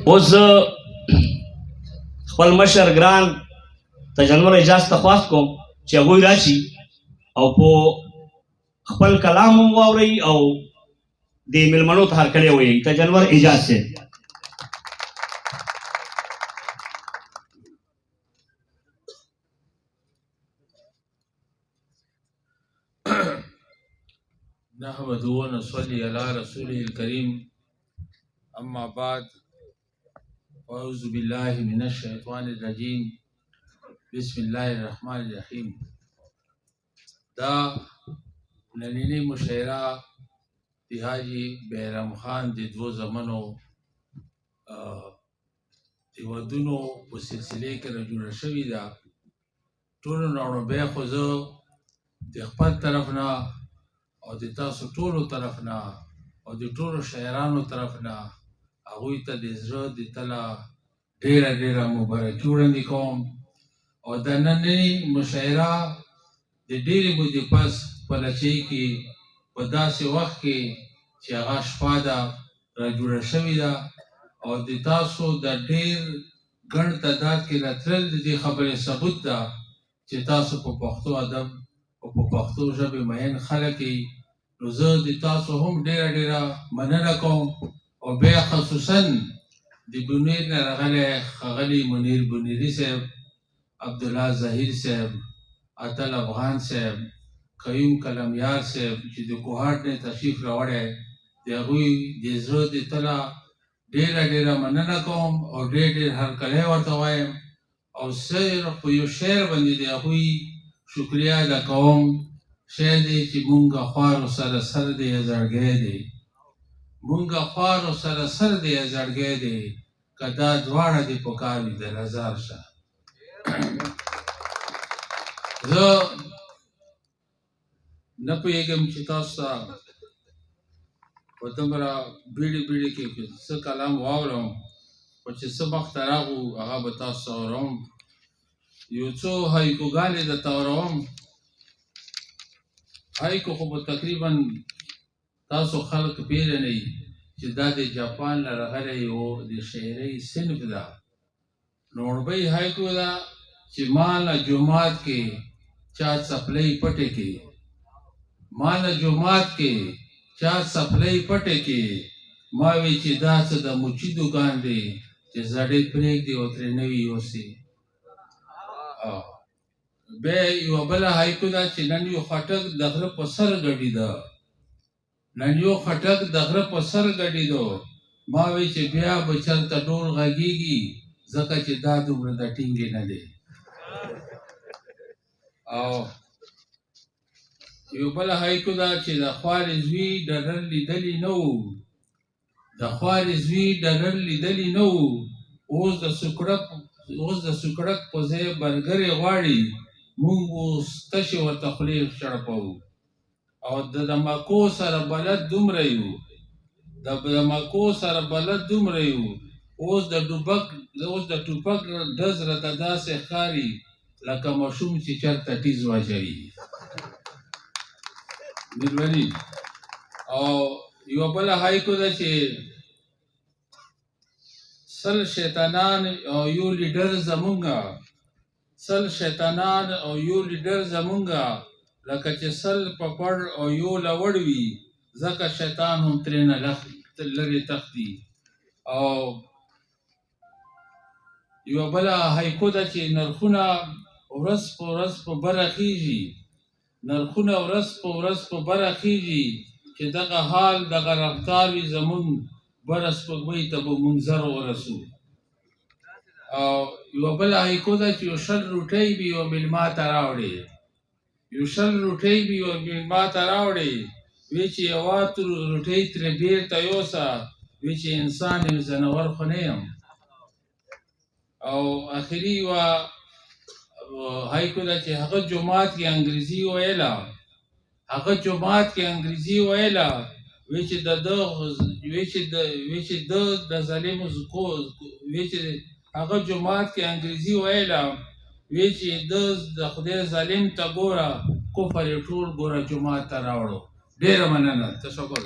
اوس زه خپل مشر ګران تجنور اجازه تخواست کوم چې هغوی راشي او په خپل کلام هم واورئ او د مېلمنو ته هرکلی ووایئ. تجنور اجاز صاحب. نحمده ونصلي على رسوله الكريم اما بعد اعوذ بالله من الشیطان الرجیم بسم الله الرحمن الرحیم. دا نننی مشاعره د حاجی بیرم خان د دوو زمنو د ودونو په سلسله کې جوړه شوې ده. ټولو نه بیا خو زه د خپل طرف نه او د تاسو ټولو طرف نه او د ټولو شاعرانو طرف نه هغوی ته د زړه د تله ډېره ډېره مبارکي وړاندې کوم. او د نننۍ مشاعره د ډېرې مودې پس په لچۍ کې په داسې وخت کې چې هغه شپه ده را جوړه شوې ده او د تاسو د ډېر ګڼ تعداد کې راتلل د دې خبرې ثبوت ده چې تاسو په پښتو ادب او په پښتو ژبې مین خلک یې. نو زه د تاسو هم ډېره ډېره مننه کوم او بیا خصوصا د بونیر نه راغلی ښاغلي منیر بونیري صاحب، عبدالله ظهیر صاحب، اتل افغان صاحب، قیوم کلمیار صاحب چې د کوهاټ نه تشریف راوړی، د هغوی د زړه د تله ډېره ډېره مننه کوم او ډېر ډېر هرکلی ورته وایم. او صرف په یو شعر باندې د هغوی شکریه ادا کوم. شعر دی چې مونږه خوارو سره سر دی زړګی دی، مونږه خوارو سره سر دی زړګی دی، که دا دواړه دې په کار وي د هزار شه. زه نه پوهېږم چې تاسو ته په دومره بیړې بیړې کې څه کلام واورم، خو چې څه مخته راغلو هغه به تاسو ته اورم. یو څو هایکوګانې درته اورم. هایکو خو به تقریبا تاسو خلک پیژنئ چې دا د جاپان نه راغلی یو د شاعرۍ صنف ده. لومړی هایکو ده چې ما نه جومات کې چا څپلۍ پټې کې، ما نه جومات کې چا څپلۍ پټې کې، ما وی چې دا څه د موچي دوکان دی چې زړې پرېږدي او ترې نوي یوسي. بیا یوه بله هایکو ده چې نن یو خټک د غره په سر ګډېده، نن یو خټک د غره په سر ګډېدو، ما وی چې بیا به چلته ډول غږېږي ځکه چې دا دومره د ټینګې نه دی. او یو بله هایکو ده چې د خوارې زوی ډګر لیدلی نه و، د خوارې زوی ډګر لیدلی نه و، اوس د سوکړک په ځای برګرې غواړي، موږ اوس تشې ورته خولې شړپوو. او د دماکو سره بلد دومره یو، د دماکو سره بلد دومره یو، اوس د ټوپک ډز راته داسې ښکاري لکه ماشوم چې چېرته ټیز واچوي. میرمنې. او یوه بله هایکو ده چې سل شیطانان او یو لیډر زمونږه، سل شیطانان او یو لیډر زمونږه، لکه چې سل پپړ او یو لوړ وي ځکه شیطان هم ترېنه لرې تښتي. او یوه بله هایکو ده چې نرخونه ورځ په ورځ په بره خیږي، نرخونه ورځ په ورځ په بره خیږي، چې دغه حال دغه رفتار وي زمونږ بره سپوږمۍ ته به مونږ زر ورسو. او یوه بله هایکو ده چې یو شل روټۍ به یو مېلمه ته راوړې، یو شل روټۍ به یو مېلمه ته راوړې، وی چې یوه روټۍ ترې بېرته یوسه، وی چې انسان یم ځناور خو نه یم. او آخري یوه هایکو ده چې هغه جومات کې انګریزي ویله، هغه جومات کې انګریزي ویله، وی چې د ظالمو وی چې هغه جومات کې انګریزي ویله، وی چې د خدای ظالم ته ګوره، کفر یې ټول ګوره جومات ته راوړو. ډېره مننه. تشکر.